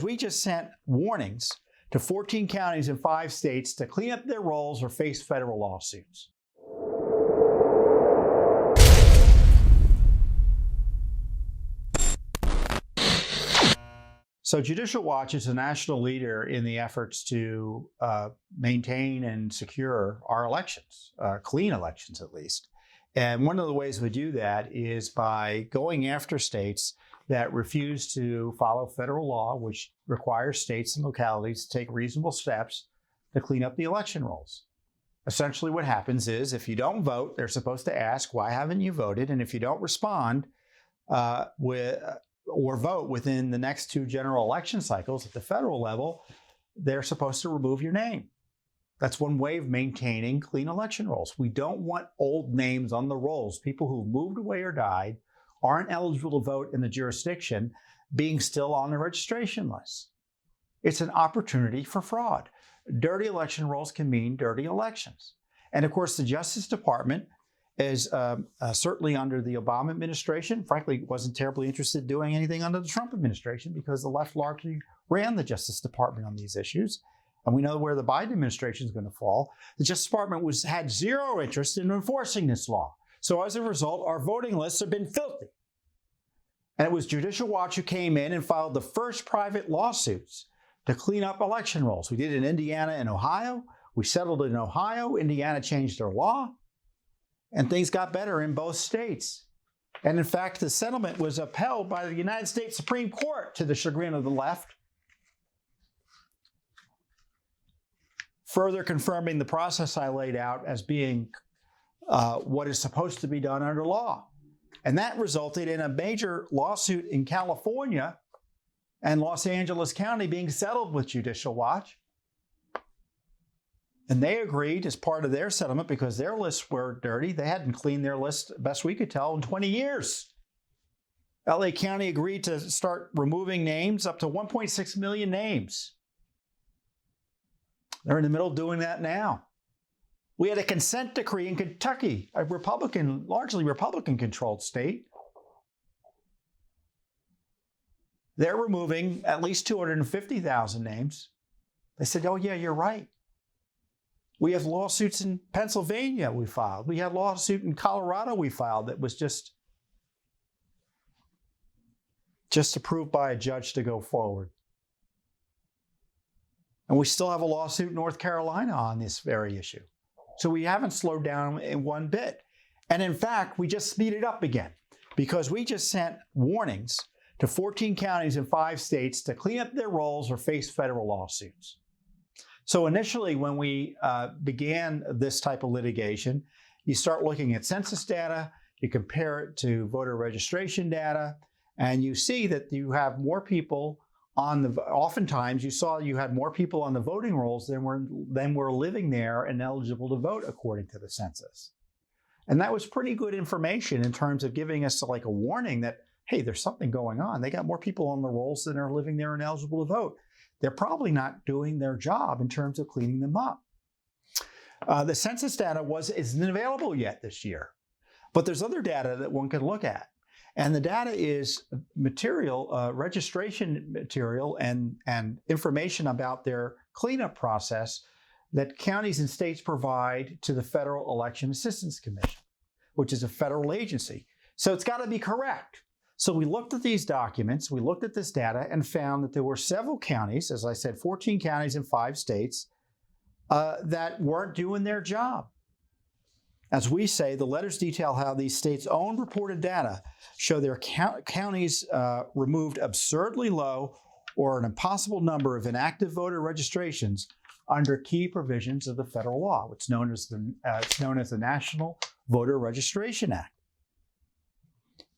We just sent warnings to 14 counties in 5 states to clean up their rolls or face federal lawsuits. So Judicial Watch is a national leader in the efforts to maintain and secure our elections, clean elections at least. And one of the ways we do that is by going after states that refuse to follow federal law, which requires states and localities to take reasonable steps to clean up the election rolls. Essentially what happens is if you don't vote, they're supposed to ask, why haven't you voted? And if you don't respond or vote within the next 2 general election cycles at the federal level, they're supposed to remove your name. That's one way of maintaining clean election rolls. We don't want old names on the rolls. People who've moved away or died aren't eligible to vote in the jurisdiction being still on the registration list. It's an opportunity for fraud. Dirty election rolls can mean dirty elections. And of course, the Justice Department is certainly under the Obama administration, frankly, wasn't terribly interested in doing anything under the Trump administration because the left largely ran the Justice Department on these issues. And we know where the Biden administration is going to fall. The Justice Department had zero interest in enforcing this law. So as a result, our voting lists have been filthy. And it was Judicial Watch who came in and filed the first private lawsuits to clean up election rolls. We did it in Indiana and Ohio. We settled in Ohio. Indiana changed their law. And things got better in both states. And in fact, the settlement was upheld by the United States Supreme Court to the chagrin of the left, further confirming the process I laid out as being what is supposed to be done under law. And that resulted in a major lawsuit in California and Los Angeles County being settled with Judicial Watch. And they agreed as part of their settlement because their lists were dirty. They hadn't cleaned their list, best we could tell, in 20 years. LA County agreed to start removing names, up to 1.6 million names. They're in the middle of doing that now. We had a consent decree in Kentucky, a largely Republican-controlled state. They're removing at least 250,000 names. They said, oh yeah, you're right. We have lawsuits in Pennsylvania we filed. We had a lawsuit in Colorado we filed that was just approved by a judge to go forward. And we still have a lawsuit in North Carolina on this very issue. So we haven't slowed down in one bit. And in fact, we just speeded up again because we just sent warnings to 14 counties in 5 states to clean up their rolls or face federal lawsuits. So initially, when we began this type of litigation, you start looking at census data, you compare it to voter registration data, and you see that you have more people oftentimes you saw you had more people on the voting rolls than were living there and eligible to vote according to the census. And that was pretty good information in terms of giving us like a warning that, hey, there's something going on. They got more people on the rolls than are living there and eligible to vote. They're probably not doing their job in terms of cleaning them up. The census data isn't available yet this year, but there's other data that one could look at. And the data is material, registration material and information about their cleanup process that counties and states provide to the Federal Election Assistance Commission, which is a federal agency. So it's got to be correct. So we looked at these documents, we looked at this data and found that there were several counties, as I said, 14 counties in 5 states, that weren't doing their job. As we say, the letters detail how these states' own reported data show their counties removed absurdly low or an impossible number of inactive voter registrations under key provisions of the federal law. It's known as the National Voter Registration Act.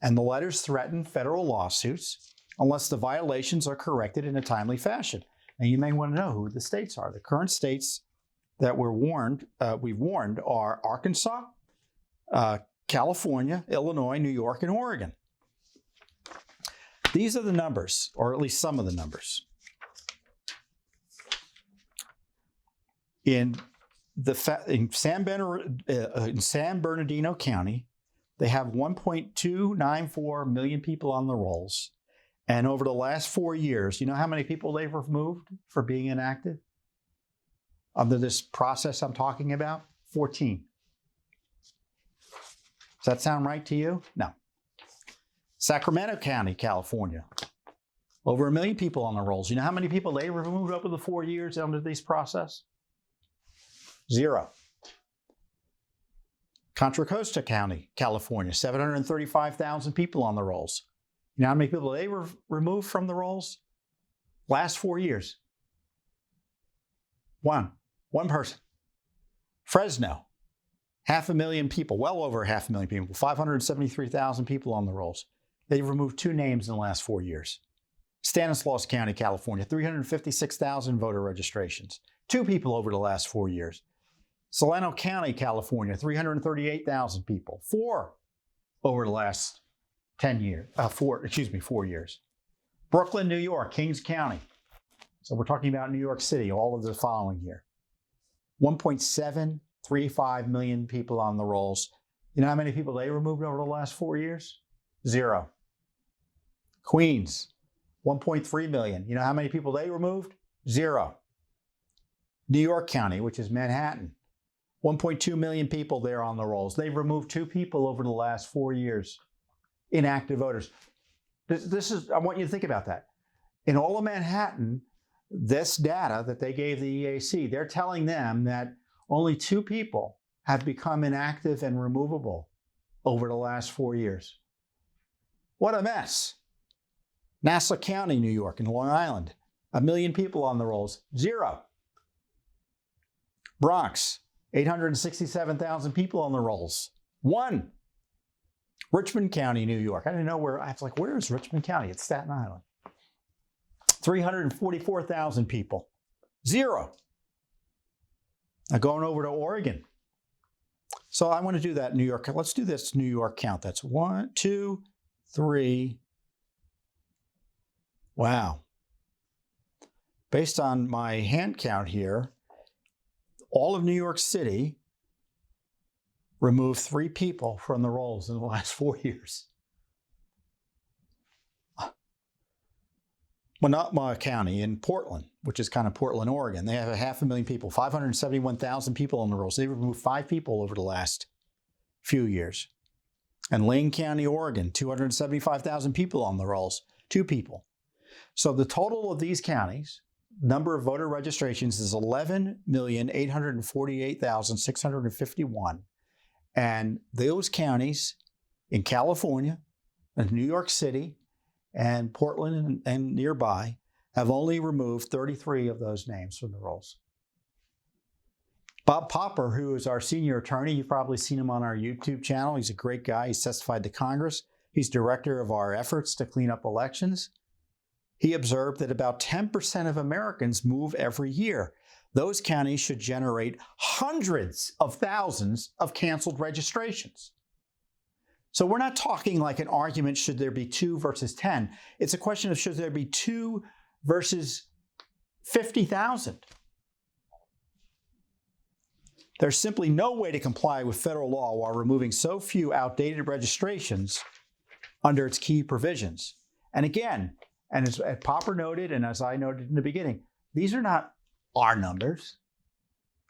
And the letters threaten federal lawsuits unless the violations are corrected in a timely fashion. And you may want to know who the states are. The current states that we've warned are Arkansas, California, Illinois, New York, and Oregon. These are the numbers, or at least some of the numbers. In San Bernardino County, they have 1.294 million people on the rolls, And over the last 4 years, you know how many people they've removed for being inactive? Under this process I'm talking about? 14. Does that sound right to you? No. Sacramento County, California. Over 1 million people on the rolls. You know how many people they removed over the 4 years under this process? 0. Contra Costa County, California, 735,000 people on the rolls. You know how many people they removed from the rolls? Last 4 years. One person. Fresno, 500,000 people, well over 500,000 people, 573,000 people on the rolls. They've removed 2 names in the last 4 years. Stanislaus County, California, 356,000 voter registrations. 2 people over the last 4 years. Solano County, California, 338,000 people. 4 over the last 4 years. Brooklyn, New York, Kings County. So we're talking about New York City, all of the following here. 1.735 million people on the rolls. You know how many people they removed over the last 4 years? 0. Queens, 1.3 million. You know how many people they removed? 0. New York County, which is Manhattan, 1.2 million people there on the rolls. They've removed 2 people over the last 4 years. Inactive voters. I want you to think about that. In all of Manhattan, this data that they gave the EAC, they're telling them that only 2 people have become inactive and removable over the last 4 years. What a mess. Nassau County, New York, and Long Island, 1 million people on the rolls, 0. Bronx, 867,000 people on the rolls, 1. Richmond County, New York. I didn't know where. I was like, where is Richmond County? It's Staten Island. 344,000 people. 0. Now going over to Oregon. So I want to do that New York. Let's do this New York count. That's 1, 2, 3. Wow. Based on my hand count here, all of New York City removed 3 people from the rolls in the last 4 years. Monotma County in Portland, which is kind of Portland, Oregon, they have 500,000 people, 571,000 people on the rolls. They removed 5 people over the last few years. And Lane County, Oregon, 275,000 people on the rolls, 2 people. So the total of these counties, number of voter registrations is 11,848,651. And those counties in California and New York City and Portland and nearby have only removed 33 of those names from the rolls. Bob Popper, who is our senior attorney, you've probably seen him on our YouTube channel. He's a great guy. He's testified to Congress. He's director of our efforts to clean up elections. He observed that about 10% of Americans move every year. Those counties should generate hundreds of thousands of canceled registrations. So we're not talking like an argument, should there be 2 versus 10? It's a question of should there be 2 versus 50,000? There's simply no way to comply with federal law while removing so few outdated registrations under its key provisions. And again, and as Popper noted, and as I noted in the beginning, these are not our numbers.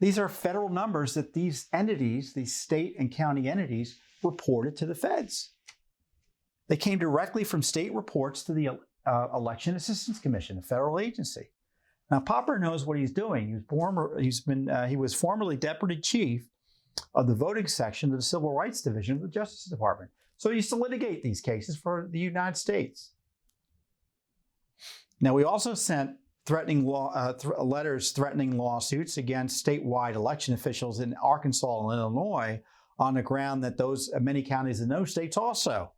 These are federal numbers that these entities, these state and county entities, reported to the feds. They came directly from state reports to the Election Assistance Commission, a federal agency. Now, Popper knows what he's doing. He was formerly deputy chief of the voting section of the Civil Rights Division of the Justice Department. So he used to litigate these cases for the United States. Now, we also sent letters threatening lawsuits against statewide election officials in Arkansas and Illinois on the ground that many counties in those states also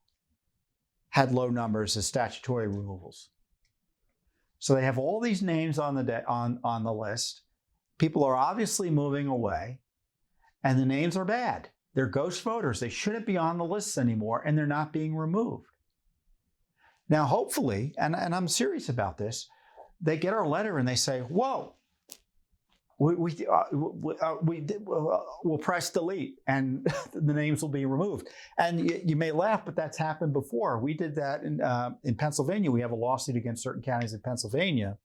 had low numbers of statutory removals. So they have all these names on the list. People are obviously moving away, and the names are bad. They're ghost voters. They shouldn't be on the lists anymore, and they're not being removed. Now, hopefully, and I'm serious about this, they get our letter and they say, whoa, we'll press delete and the names will be removed. And you may laugh, but that's happened before. We did that in Pennsylvania. We have a lawsuit against certain counties in Pennsylvania.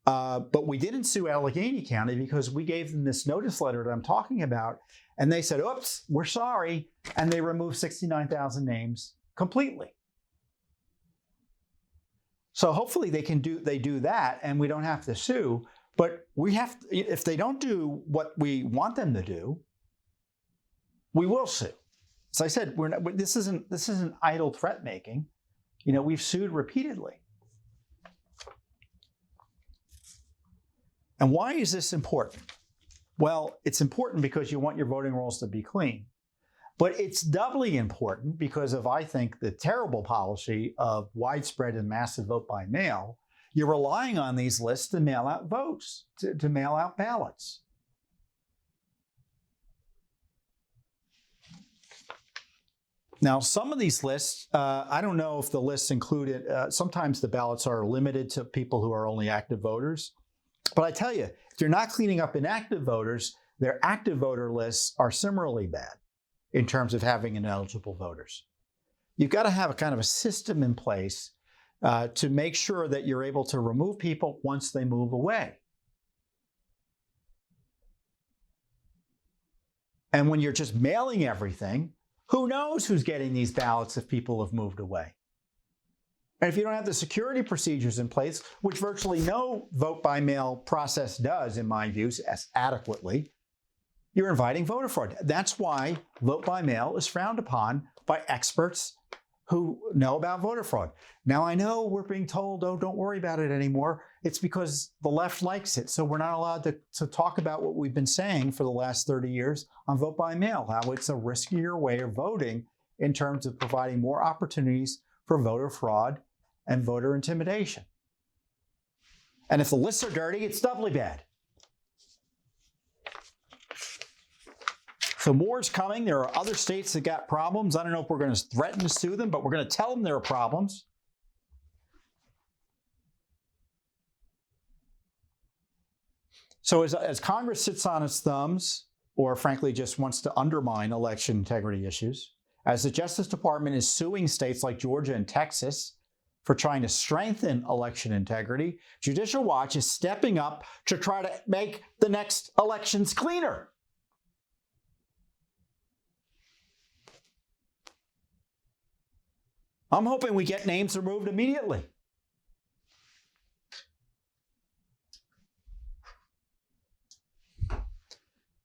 But we didn't sue Allegheny County because we gave them this notice letter that I'm talking about. And they said, oops, we're sorry. And they removed 69,000 names completely. So hopefully they do that and we don't have to sue. But we have to, if they don't do what we want them to do, we will sue. As I said, this isn't idle threat making. We've sued repeatedly. And why is this important? Well, it's important because you want your voting rolls to be clean. But it's doubly important because of, I think, the terrible policy of widespread and massive vote by mail. You're relying on these lists to mail out votes, to mail out ballots. Now, some of these lists, I don't know if the lists included, sometimes the ballots are limited to people who are only active voters. But I tell you, if you're not cleaning up inactive voters, their active voter lists are similarly bad in terms of having ineligible voters. You've got to have a kind of a system in place to make sure that you're able to remove people once they move away. And when you're just mailing everything, who knows who's getting these ballots if people have moved away? And if you don't have the security procedures in place, which virtually no vote by mail process does, in my views, as adequately, you're inviting voter fraud. That's why vote by mail is frowned upon by experts who know about voter fraud. Now, I know we're being told, oh, don't worry about it anymore. It's because the left likes it. So we're not allowed to talk about what we've been saying for the last 30 years on vote by mail, how it's a riskier way of voting in terms of providing more opportunities for voter fraud and voter intimidation. And if the lists are dirty, it's doubly bad. So more is coming. There are other states that got problems. I don't know if we're going to threaten to sue them, but we're going to tell them there are problems. So as Congress sits on its thumbs, or frankly just wants to undermine election integrity issues, as the Justice Department is suing states like Georgia and Texas for trying to strengthen election integrity, Judicial Watch is stepping up to try to make the next elections cleaner. I'm hoping we get names removed immediately.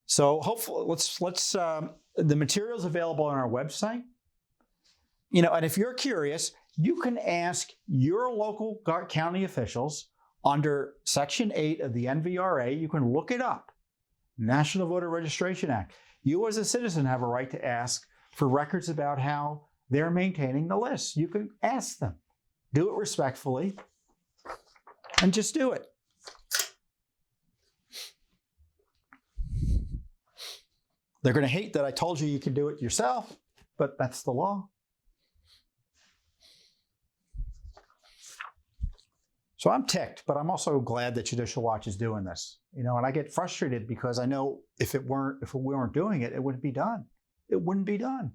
So hopefully, let's the material's available on our website. And if you're curious, you can ask your local county officials under Section 8 of the NVRA. You can look it up, National Voter Registration Act. You as a citizen have a right to ask for records about how they're maintaining the list. You can ask them. Do it respectfully and just do it. They're going to hate that I told you can do it yourself, but that's the law. So I'm ticked, but I'm also glad that Judicial Watch is doing this. And I get frustrated because I know if we weren't doing it, it wouldn't be done. It wouldn't be done.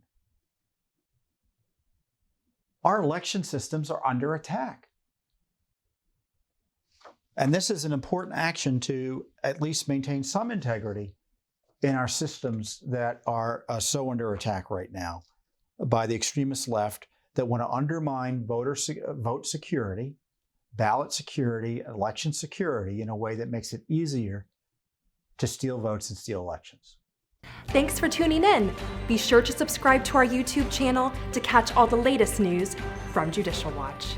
Our election systems are under attack. And this is an important action to at least maintain some integrity in our systems that are so under attack right now by the extremist left that want to undermine vote security, ballot security, election security in a way that makes it easier to steal votes and steal elections. Thanks for tuning in. Be sure to subscribe to our YouTube channel to catch all the latest news from Judicial Watch.